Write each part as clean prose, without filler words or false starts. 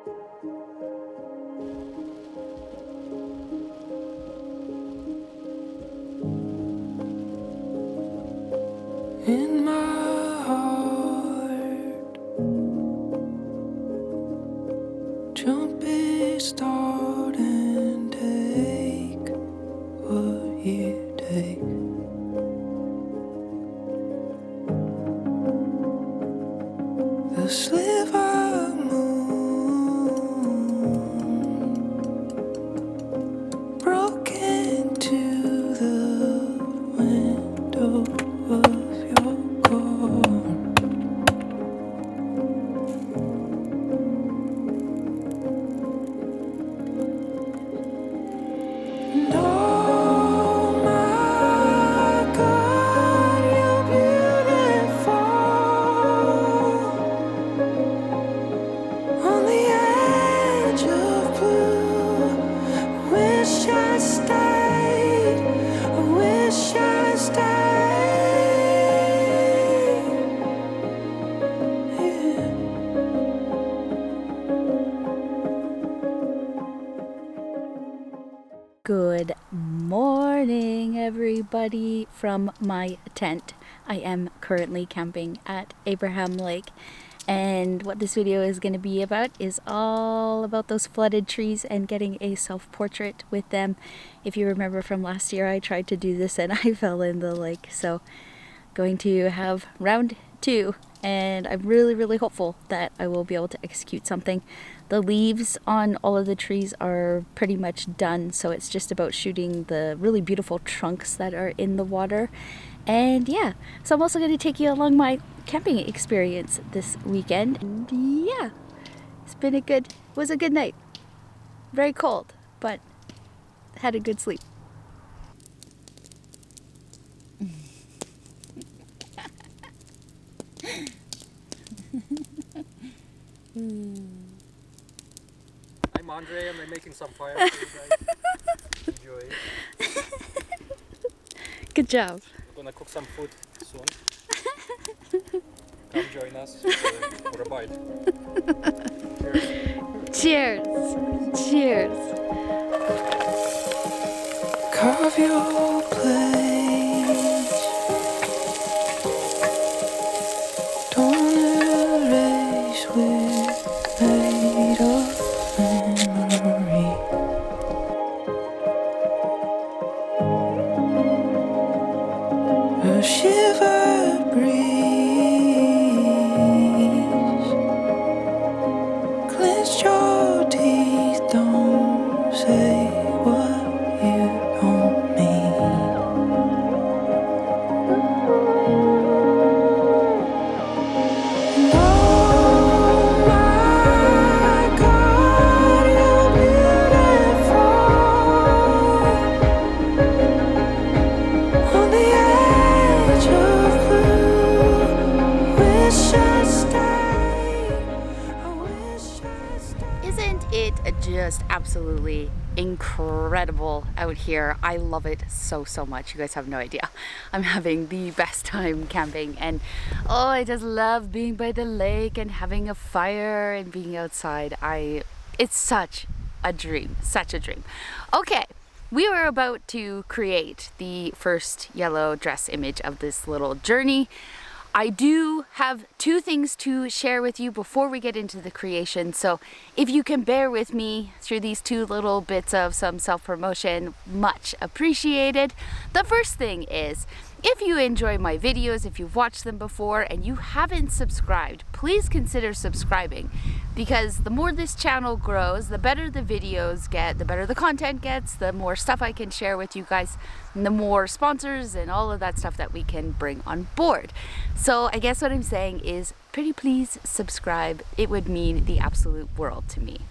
In my heart, jumping start and take what you take. The sliver moon broke into the window of your car. And oh my God, you're beautiful. On the edge of blue, wish I stayed, I wish I stayed, yeah. Good morning, everybody, from my tent. I am currently camping at Abraham Lake, and what this video is going to be about is all about those flooded trees and getting a self-portrait with them. If you remember from last year, I tried to do this and I fell in the lake, so going to have round 2, and I'm really hopeful that I will be able to execute something. The leaves on all of the trees are pretty much done, so it's just about shooting the really beautiful trunks that are in the water. And yeah, so I'm also going to take you along my camping experience this weekend. And yeah, it was a good night. Very cold, but had a good sleep. I'm Andre, and I'm making some fire for you guys. Enjoy. Good job. We're gonna cook some food soon. Come join us for a bite. Cheers. Cheers. Carve your place. Don't erase with made of memory. A shiver breeze. Clench your teeth. Don't say what you don't mean. And oh my God, you're beautiful. On the edge of blue, wish I stayed, I wish I stayed. Isn't it just absolutely incredible out here? I love it so much. You guys have no idea. I'm having the best time camping, and oh, I just love being by the lake and having a fire and being outside. It's such a dream, such a dream. Okay, we were about to create the first yellow dress image of this little journey. I do have 2 things to share with you before we get into the creation, so if you can bear with me through these 2 little bits of some self-promotion, much appreciated. The first thing is, if you enjoy my videos, if you've watched them before and you haven't subscribed, please consider subscribing, because the more this channel grows, the better the videos get, the better the content gets, the more stuff I can share with you guys, and the more sponsors and all of that stuff that we can bring on board. So I guess what I'm saying is, pretty please subscribe. It would mean the absolute world to me.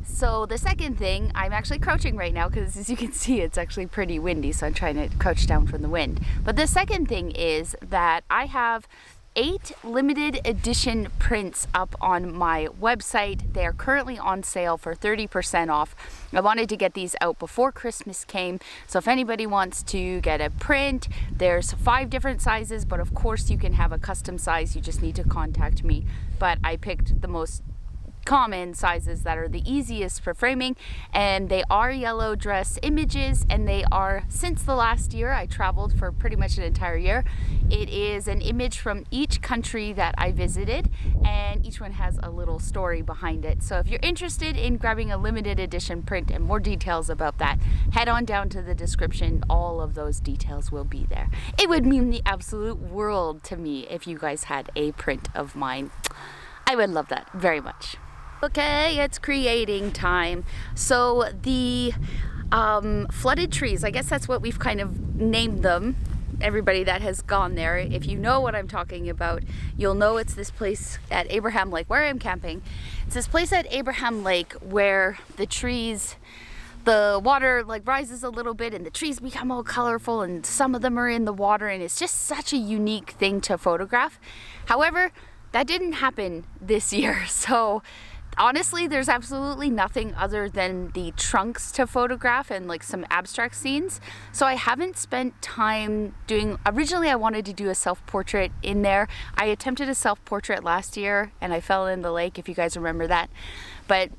So the second thing, I'm actually crouching right now because as you can see it's actually pretty windy, so I'm trying to crouch down from the wind. But the second thing is that I have 8 limited edition prints up on my website. They are currently on sale for 30% off. I wanted to get these out before Christmas came, so if anybody wants to get a print, there's 5 different sizes, but of course you can have a custom size, you just need to contact me. But I picked the most common sizes that are the easiest for framing, and they are yellow dress images, and they are, since the last year I traveled for pretty much an entire year, it is an image from each country that I visited, and each one has a little story behind it. So if you're interested in grabbing a limited edition print and more details about that, head on down to the description. All of those details will be there. It would mean the absolute world to me if you guys had a print of mine. I would love that very much. Okay, it's creating time. So the flooded trees, I guess that's what we've kind of named them. Everybody that has gone there, if you know what I'm talking about, you'll know it's this place at Abraham Lake where I'm camping. It's this place at Abraham Lake where the trees, the water like rises a little bit and the trees become all colorful, and some of them are in the water, and it's just such a unique thing to photograph. However, that didn't happen this year, so honestly there's absolutely nothing other than the trunks to photograph and like some abstract scenes. So I haven't spent time doing, originally I wanted to do a self-portrait in there. I attempted a self-portrait last year and I fell in the lake, if you guys remember that. But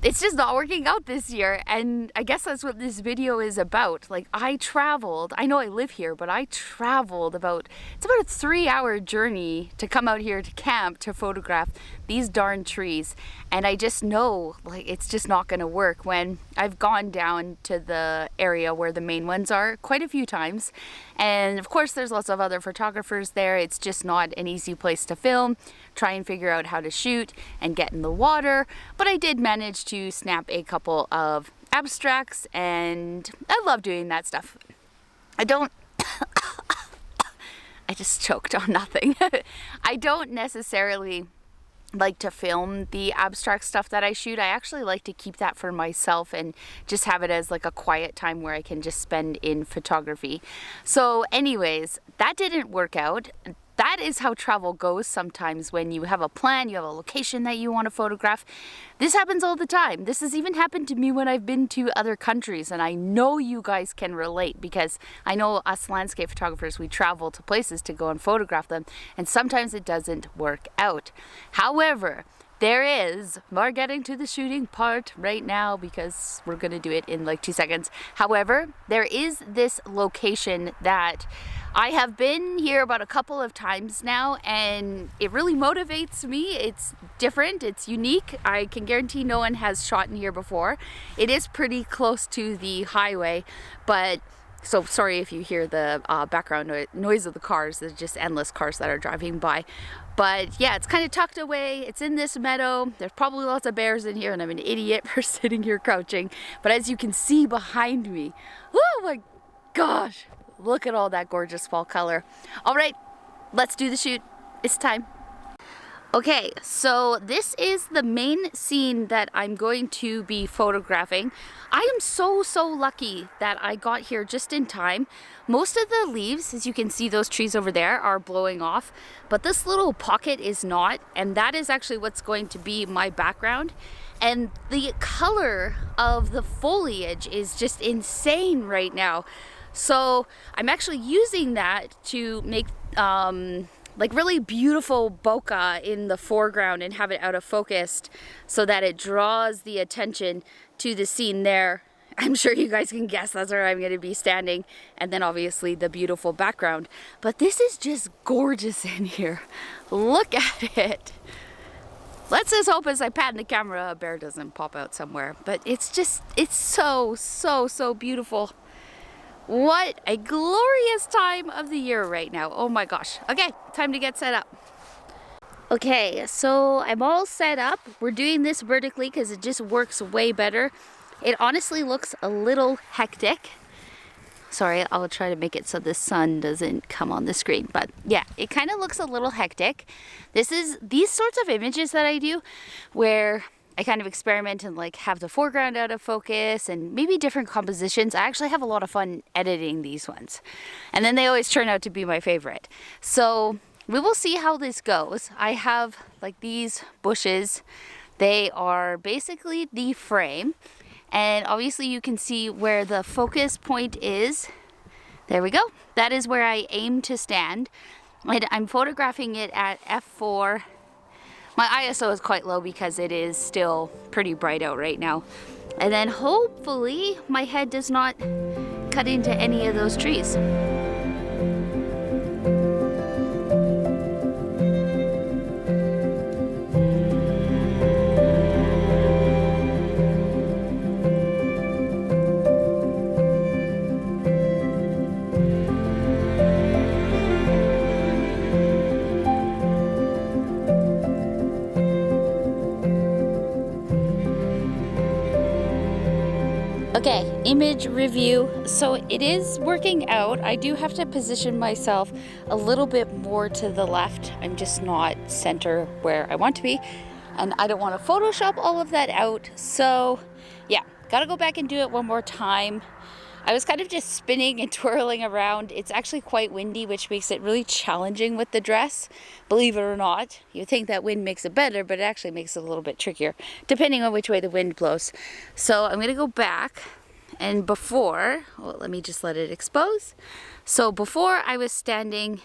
it's just not working out this year, and I guess that's what this video is about. Like, I traveled, I know I live here, but I traveled it's about a 3-hour journey to come out here to camp to photograph these darn trees, and I just know like it's just not gonna work when I've gone down to the area where the main ones are quite a few times, and of course there's lots of other photographers there. It's just not an easy place to film, try and figure out how to shoot and get in the water, but I did manage to snap a couple of abstracts, and I love doing that stuff. I just choked on nothing. I don't necessarily like to film the abstract stuff that I shoot. I actually like to keep that for myself and just have it as like a quiet time where I can just spend in photography. So anyways, that didn't work out. That is how travel goes sometimes. When you have a plan, you have a location that you want to photograph. This happens all the time. This has even happened to me when I've been to other countries, and I know you guys can relate, because I know us landscape photographers, we travel to places to go and photograph them, and sometimes it doesn't work out. However, we're getting to the shooting part right now because we're gonna do it in like 2 seconds. However, there is this location that I have been here about a couple of times now, and it really motivates me. It's different, it's unique. I can guarantee no one has shot in here before. It is pretty close to the highway, but so sorry if you hear the background noise of the cars. There's just endless cars that are driving by. But yeah, it's kind of tucked away. It's in this meadow. There's probably lots of bears in here, and I'm an idiot for sitting here crouching. But as you can see behind me, oh my gosh, look at all that gorgeous fall color. All right, let's do the shoot. It's time. Okay, so this is the main scene that I'm going to be photographing. I am so lucky that I got here just in time. Most of the leaves, as you can see, those trees over there are blowing off, but this little pocket is not, and that is actually what's going to be my background. And the color of the foliage is just insane right now. So I'm actually using that to make like really beautiful bokeh in the foreground and have it out of focus so that it draws the attention to the scene there. I'm sure you guys can guess that's where I'm going to be standing, and then obviously the beautiful background. But this is just gorgeous in here. Look at it. Let's just hope as I pan the camera a bear doesn't pop out somewhere. But it's so beautiful. What a glorious time of the year right now. Oh my gosh. Okay, time to get set up. Okay, so I'm all set up. We're doing this vertically because it just works way better. It honestly looks a little hectic. Sorry, I'll try to make it so the sun doesn't come on the screen. But yeah, it kind of looks a little hectic. These sorts of images that I do where I kind of experiment and like have the foreground out of focus and maybe different compositions. I actually have a lot of fun editing these ones. And then they always turn out to be my favorite. So we will see how this goes. I have like these bushes. They are basically the frame. And obviously you can see where the focus point is. There we go. That is where I aim to stand. And I'm photographing it at f4. My ISO is quite low because it is still pretty bright out right now. And then hopefully my head does not cut into any of those trees. Okay, image review. So it is working out. I do have to position myself a little bit more to the left. I'm just not center where I want to be. And I don't want to Photoshop all of that out. So yeah, gotta go back and do it one more time. I was kind of just spinning and twirling around. It's actually quite windy, which makes it really challenging with the dress. Believe it or not, you think that wind makes it better, but it actually makes it a little bit trickier, depending on which way the wind blows. So I'm gonna go back, and before, well, let me just let it expose. So before I was standing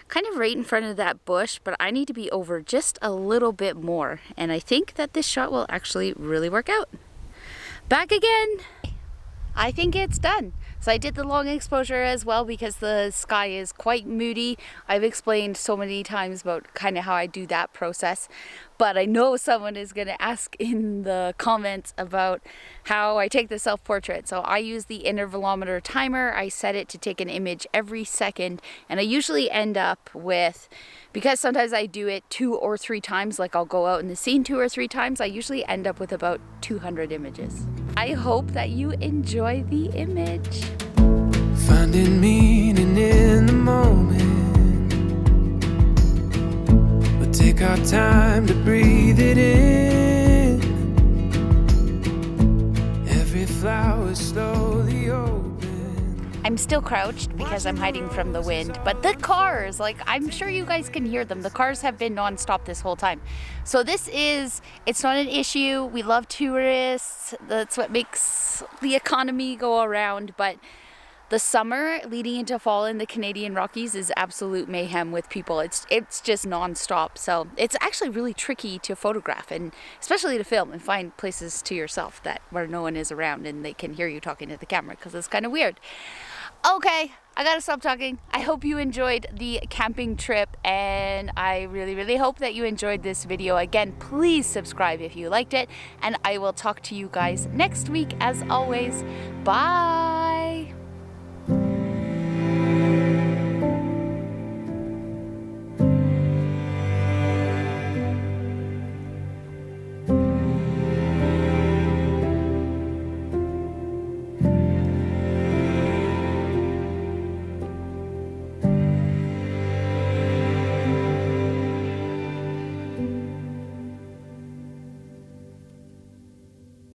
kind of right in front of that bush, but I need to be over just a little bit more. And I think that this shot will actually really work out. Back again. I think it's done. So I did the long exposure as well because the sky is quite moody. I've explained so many times about kind of how I do that process, but I know someone is going to ask in the comments about how I take the self-portrait. So I use the intervalometer timer. I set it to take an image every second, and I usually end up with, because sometimes I do it 2 or 3 times, like I'll go out in the scene 2 or 3 times, I usually end up with about 200 images. I hope that you enjoy the image. Finding meaning in the moment. We'll take our time to breathe it in. Every flower slowly open. I'm still crouched because I'm hiding from the wind, but the cars, like, I'm sure you guys can hear them. The cars have been non-stop this whole time. So it's not an issue. We love tourists. That's what makes the economy go around. But the summer leading into fall in the Canadian Rockies is absolute mayhem with people. It's just non-stop. So it's actually really tricky to photograph, and especially to film and find places to yourself where no one is around and they can hear you talking to the camera, because it's kind of weird. Okay, I gotta stop talking. I hope you enjoyed the camping trip, and I really, really hope that you enjoyed this video. Again, please subscribe if you liked it, and I will talk to you guys next week as always. Bye!